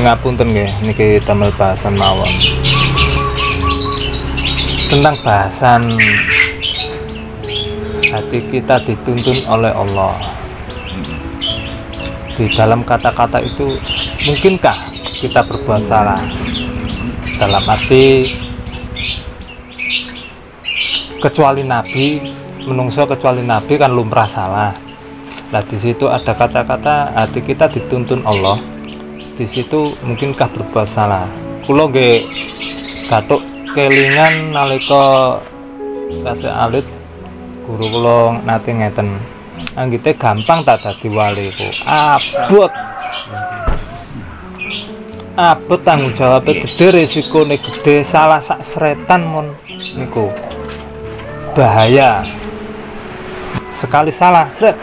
ngapunten nggih niki damel bahasan mawon tentang bahasan hati kita dituntun oleh Allah. Di dalam kata-kata itu mungkinkah kita berbuat salah? Dalam arti kecuali Nabi, menungso kecuali Nabi kan lumrah salah. Nah di situ ada kata-kata hati kita dituntun Allah. Di situ mungkinkah berbuat salah? Kulo nggih gatuk kelingan nalika kasih alit guru kulo nate ngeten. Anggite gampang tak dadi wali ku. Abot tanggung jawabnya gede, resikonya gede, salah sak seretan mon niku bahaya. Sekali salah set.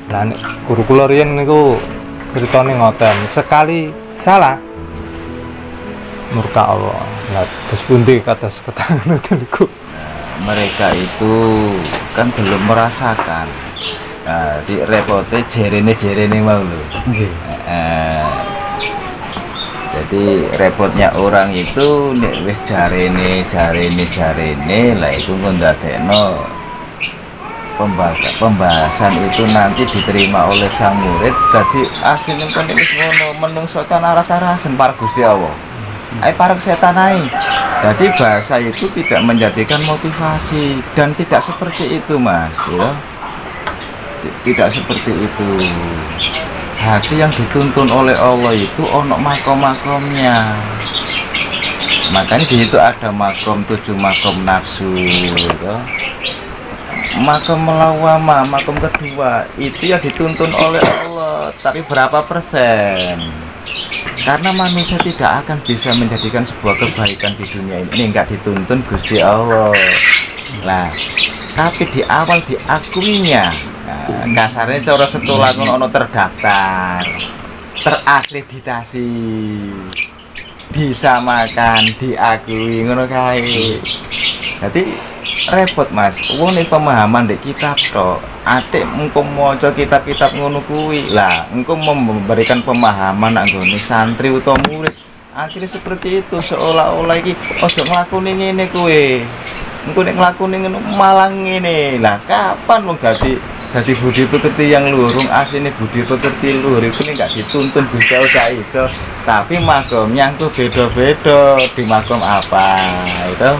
Lah nek guru kula riyen niku ceritane ngoten, sekali salah murka Allah. Lah terus pundi kados ketangan niku. Mereka itu kan belum merasakan. Nah, di repotnya jerene mau lho. Jadi repotnya orang itu nek wis jarene lah iku ngondadekno pembahasan itu nanti diterima oleh sang murid. Jadi asline kan wis ngono menungso kan aras-arasen para Gusti Allah. Ai para setan ae. Jadi bahasa itu tidak menjadikan motivasi dan tidak seperti itu Mas ya. Tidak seperti itu. Hati yang dituntun oleh Allah itu ono makom-makomnya. Makanya di situ ada makom 7 makom nafsu gitu. Makom melawama, makom kedua itu yang dituntun oleh Allah. Tapi berapa persen? Karena manusia tidak akan bisa menjadikan sebuah kebaikan di dunia ini enggak dituntun Gusti Allah. Nah, tapi di awal diakuinya. Nah, kasarnya cara setulah ono terdaftar, terakreditasi, bisa makan, diakui ngono kae. Jadi repot Mas. Wong pemahaman di kitab to. Atik engko maca kitab-kitab ngono kuwi. Lah, engko memberikan pemahaman anggone santri utawa murid. Akhirnya seperti itu seolah-olah iki ojo nglakoni ngene kuwi. Engko nek nglakoni ngono malah ngene. Lah, kapan wong dadi budi pekerti yang lurung asine budi pekerti luhur itu enggak dituntun bisa udah iso. Tapi makomnya itu beda-beda di makom apa itu.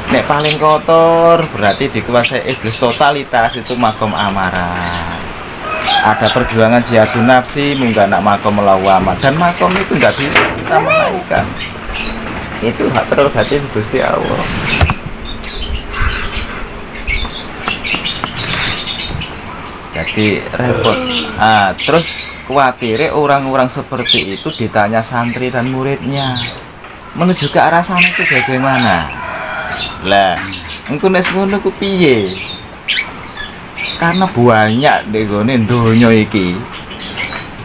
Nek paling kotor berarti dikuasai iblis totalitas itu makom amarah. Ada perjuangan jihadun nafsi munggah nak makom melawama dan makom itu nggak bisa kita menaikkan. Itu hak prerogatif Gusti Allah. Jadi repot. Terus khawatirnya orang-orang seperti itu ditanya santri dan muridnya menuju ke arah sana itu bagaimana? Lah, engko nek ngono ku piye? Karena banyak degone donya iki.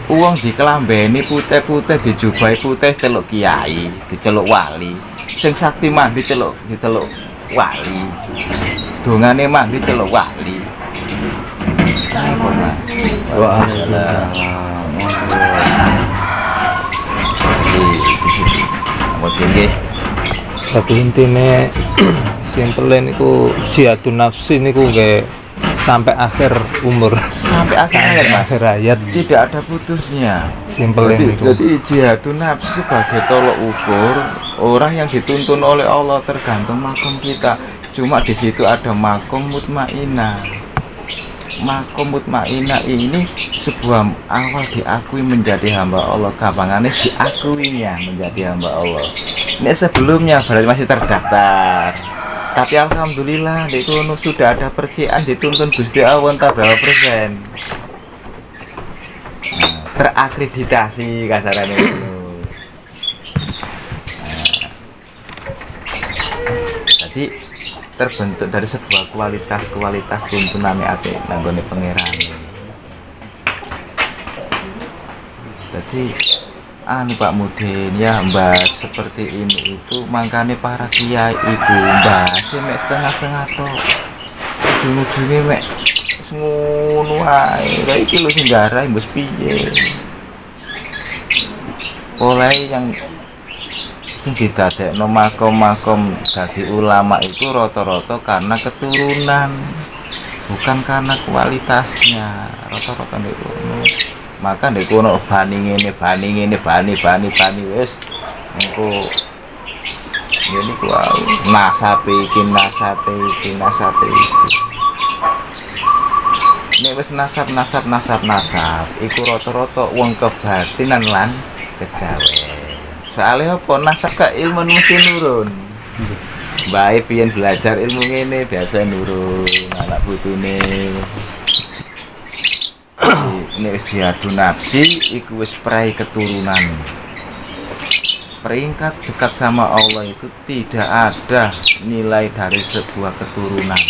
Uang dikelambeni putih-putih, dijubahi putih celuk kiai, diceluk wali. Sing sakti mah diceluk wali. Dongane mah diceluk wali. Tapi intinya simpel niku jihadun nafsi niku nggih sampai akhir umur, sampai akhir hayat tidak ada putusnya. Simpel niku. Jadi jihadun nafsi sebagai tolok ukur orang yang dituntun oleh Allah tergantung makom kita. Cuma di situ ada makom mutmainah. Makom mutmainah ini sebuah awal diakui menjadi hamba Allah, gampangannya diakuinya menjadi hamba Allah. Ini sebelumnya berarti masih terdaftar, tapi alhamdulillah di kono sudah ada percikan dituntun Gusti Allah entah berapa persen. Terakreditasi kasarannya itu. Jadi terbentuk dari sebuah kualitas tuntunan ati nanggone pangeran. Jadi Pak Mudin ya bahas seperti ini itu makanya para kiai itu bahas mek setengah-setengah tok. Ujung-ujunge mek ngono ae. Lah iki lho sing garai mbus piye. oleh yang sing didadekno makom-makom dadi ulama itu rata-rata karena keturunan, bukan karena kualitasnya. Rata-rata niku. Maka niku ono bani ngene, bani wis engko ngene ku nasabe iki. Nek wis nasab iku rata-rata wong kebatinan lan kejawen. Soalnya apa nasab ka ilmu mesti nurun. Baik piyen belajar ilmu ngene biasa nurun anak putune. Nek jihadun nafsi iku wis prai keturunan. Peringkat dekat sama Allah itu tidak ada nilai dari sebuah keturunan.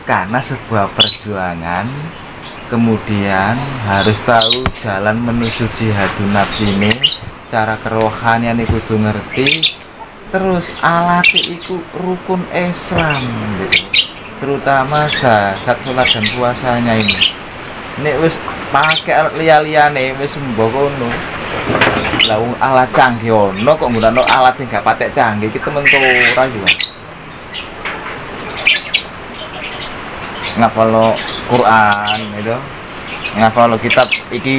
Karena sebuah perjuangan kemudian harus tahu jalan menuju jihadun nafsi ini, cara kerohanian itu kudu ngerti, terus alat itu rukun Islam gitu. Terutama zakat, sholat dan puasanya ini. Nek wis pakai alat liya-liyane wis mbokono. Lah wong alat canggih ono kok nggunakno alat sing gak patek canggih iki temen ora juga. Ngapalo Quran gitu. Ngapalo kitab iki.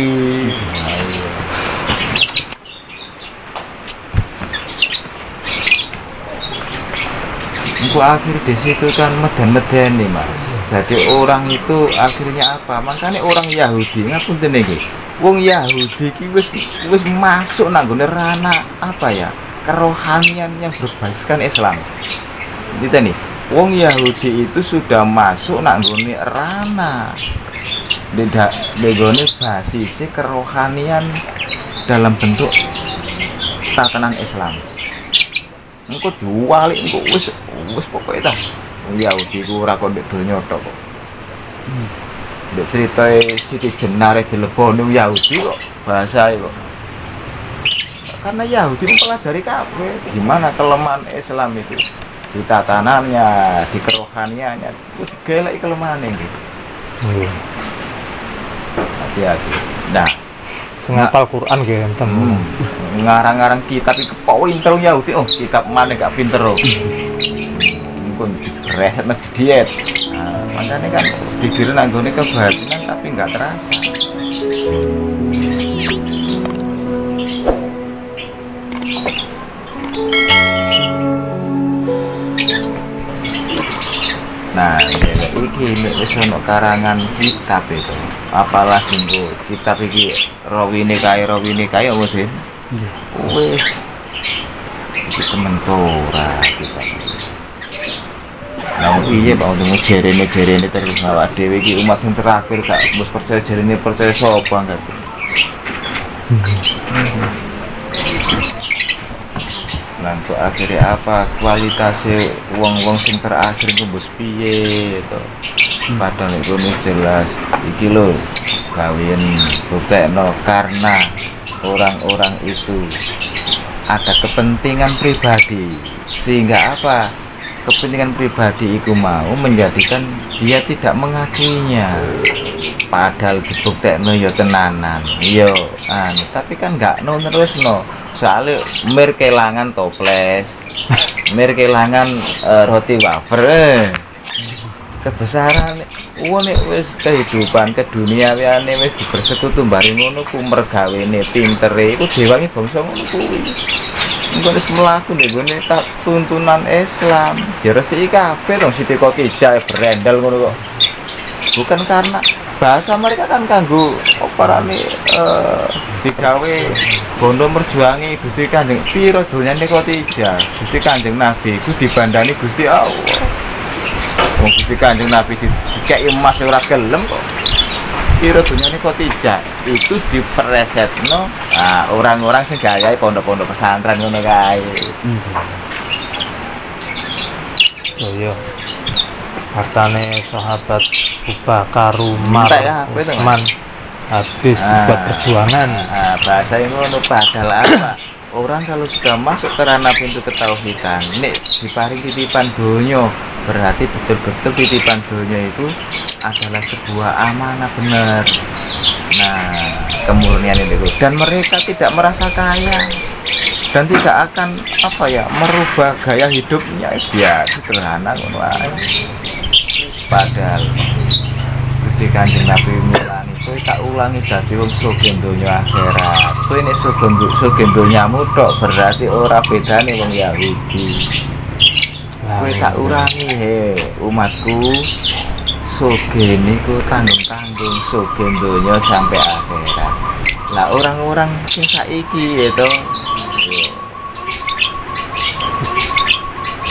Engko akhir di situ kan meden-meden nih Mas. Jadi orang itu akhirnya apa? Makanya orang Yahudi ngapunten iki. Wong Yahudi iki wis masuk nang gone ranah apa ya? Kerohanian yang berbasiskan Islam. Gitu nih. Wong Yahudi itu sudah masuk nang gone ranah begone basis kerohanian dalam bentuk tatanan Islam. Engko diwalik engko wis pokoke ta. Yahudi ku ora kok ndek donya tok kok. Ndek critae Siti Jenar dileboni Yahudi kok bahasa kok. Karena Yahudi mempelajari kabeh gimana kelemahan Islam itu di tatanannya, di kerohaniannya. Wis gelek kelemahane iki. Hati-hati. Nah, Sengapal Quran ge enten. Ngarang-ngarang kitab iki pinter Yahudi. Oh, kitab mana gak pinter oh. Pun reset mas diet. Nah, makanya kan dikirim anggone kebatinan tapi nggak terasa. Nah, iki wis ono karangan kitab itu. Apalagi nggo kitab iki rawine kae apa sih? Wis iki sementora kitab. Nah, iya Pak untuk jerene terus awak dhewe iki umat sing terakhir gak wis percaya jerene percaya sapa enggak. Lantas akhirnya apa kualitasnya wong-wong sing terakhir ku mbus piye to. Padahal iku jelas iki lho kawin buktekno karena orang-orang itu ada kepentingan pribadi sehingga apa? Kepentingan pribadi itu mau menjadikan dia tidak mengakuinya, padahal dibuktekno yo tenanan yo tapi kan nggak terus soalnya mir kelangan toples mir kelangan roti wafer kebesaran nek wis kehidupan keduniawiane wis dibersekutu bareng ngono ku mergawene pintere iku dewangi bangsa ngono kuwi. Engko wis mlaku nek gone tak tuntunan Islam. Ya resiki kabeh dong Siti Khotijah berendel ngono kok. Bukan karena bahasa mereka kan kanggo oparane digawe bondo merjuangi Gusti Kanjeng piro donyane Khotijah. Gusti Kanjeng Nabi iku dibandani Gusti Allah. Wong Gusti Kanjeng Nabi dikeki emas ora gelem kok. Piro donyane Khotijah itu dipresetno orang-orang sing gayahe pondok-pondok pesantren ngono kae. Oh iya. Hartane sahabat Abu Bakar, Umar, Utsman habis dibuat perjuangan. Bahasa ini ngono padahal apa? Orang kalau sudah masuk ke ranah pintu ketauhidan, nek diparing titipan donya, berarti betul-betul titipan donya itu adalah sebuah amanah benar. Nah, kemurnian itu, dan mereka tidak merasa kaya dan tidak akan apa ya merubah gaya hidupnya biasa sederhana ngono ae. Padahal Gusti Kanjeng Nabi milani kowe tak ulangi dadi wong sugih donya akhirat. Kowe nek sugih donyamu tok berarti ora bedane wong Yahudi. Kowe tak ulangi he umatku, sugih niku tanggung-tanggung sugih donya sampai akhirat. Lah orang-orang sing saiki itu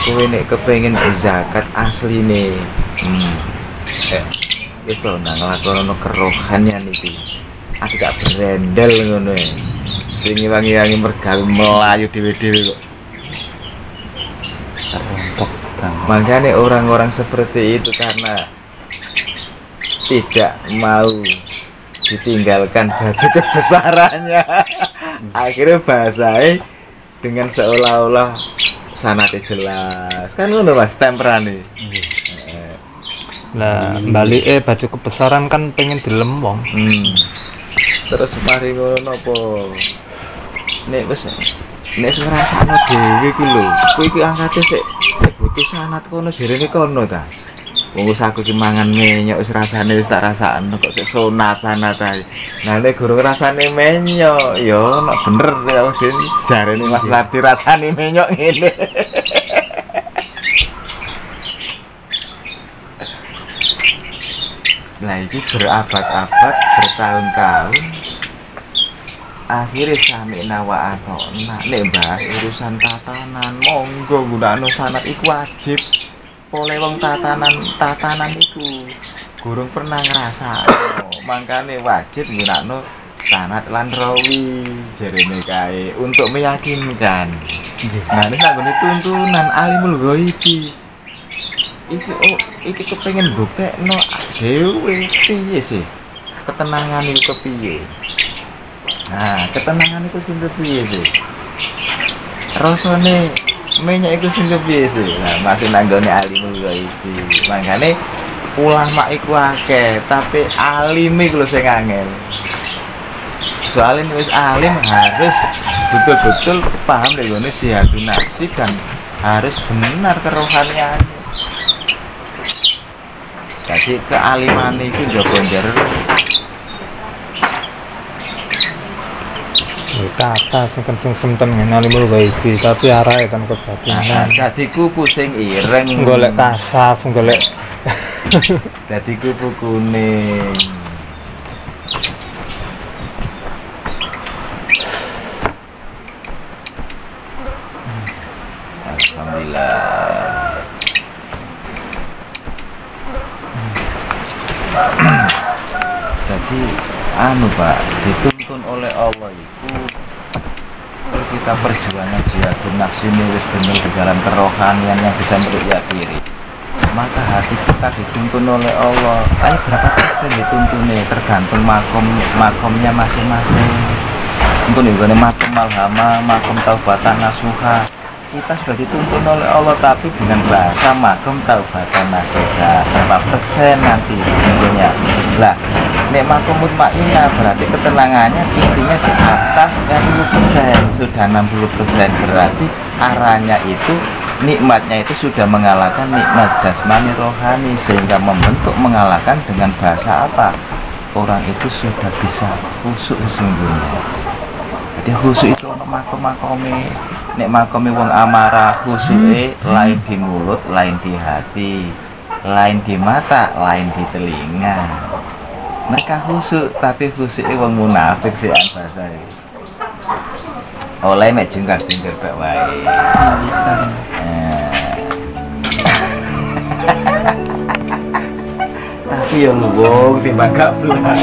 kowe nek kepengin zakat asline itu nang lakonono kerohanian iki agak berendel ngono ya sing wangi-wangi mergawe melayu dhewe-dhewe kok rontok. Makanya orang-orang seperti itu karena tidak mau ditinggalkan baju kebesarannya akhirnya bahasanya dengan seolah-olah sanate jelas kan ngono Mas temperane. Nah, balik baju kebesaran kan pengen dilem wong. Terus mari ngono apa? Nek wis ngrasakno dhewe iki lho. Kowe iki angkate sik butuh sanat kono jerene kono ta. Wong wis aku iki mangan menyok wis rasane wis tak rasakno kok sik sanat ae. Nah nek guru rasane menyok ya nek bener ya jarene Mas Lardi rasane menyok ngene. Nah itu berabad-abad, bertahun-tahun akhirnya sami nawa atau nek bahas urusan tatanan monggo gunakno sanad iku wajib. Oleh wong tatanan iku gurung pernah ngrasakno, mangkane wajib gunakno sanad lan rawi jerene kae untuk meyakinkan. Nah nek nggone tuntunan alimul ghaibi iki kepengen buktekno dhewe piye sih ketenangan iku kepiye. Nah ketenangan iku sing kepiye sih rasane minyak iku sing kepiye sih. Nah masih nanggone alimul ghaibi makane ulama iku akeh tapi alim iku lho sing angel. Soalnya wis alim harus betul-betul paham dengan jihadun nafsi dan harus benar kerohaniannya. Jadi kealiman itu jogo njer kata sing semten alimul ghaibi tapi arahe kan kebatinan. Jadi kupu sing ireng golek kasaf golek dadi kupu kuning. Alhamdulillah. Jadi Pak dituntun oleh Allah itu kalau kita perjuangan jihadun nafsi ini wis bener di jalan kerohanian yang bisa meruqyah diri, maka hati kita dituntun oleh Allah. Ayo berapa persen dituntunnya tergantung makomnya masing-masing. Untuk nih makom malhama, makom taubatan nasuha, kita sudah dituntun oleh Allah tapi dengan bahasa makom taubatan nasuha berapa persen nanti tentunya lah. Nek makom mutmainah berarti ketenangannya intinya di atas 60%, sudah 60% berarti arahnya itu nikmatnya itu sudah mengalahkan nikmat jasmani rohani sehingga membentuk mengalahkan dengan bahasa apa? Orang itu sudah bisa khusyuk sesungguhnya. Jadi khusyuk itu makom-makome. Nek makome wong amarah khusyuke lain di mulut, lain di hati, lain di mata, lain di telinga. Mereka khusyuk tapi khusyuke wong munafik sih bahasa iki. Oleh mek jengkar-jengkar bak wae. Bisa. Tapi yang wong timbang gak belas.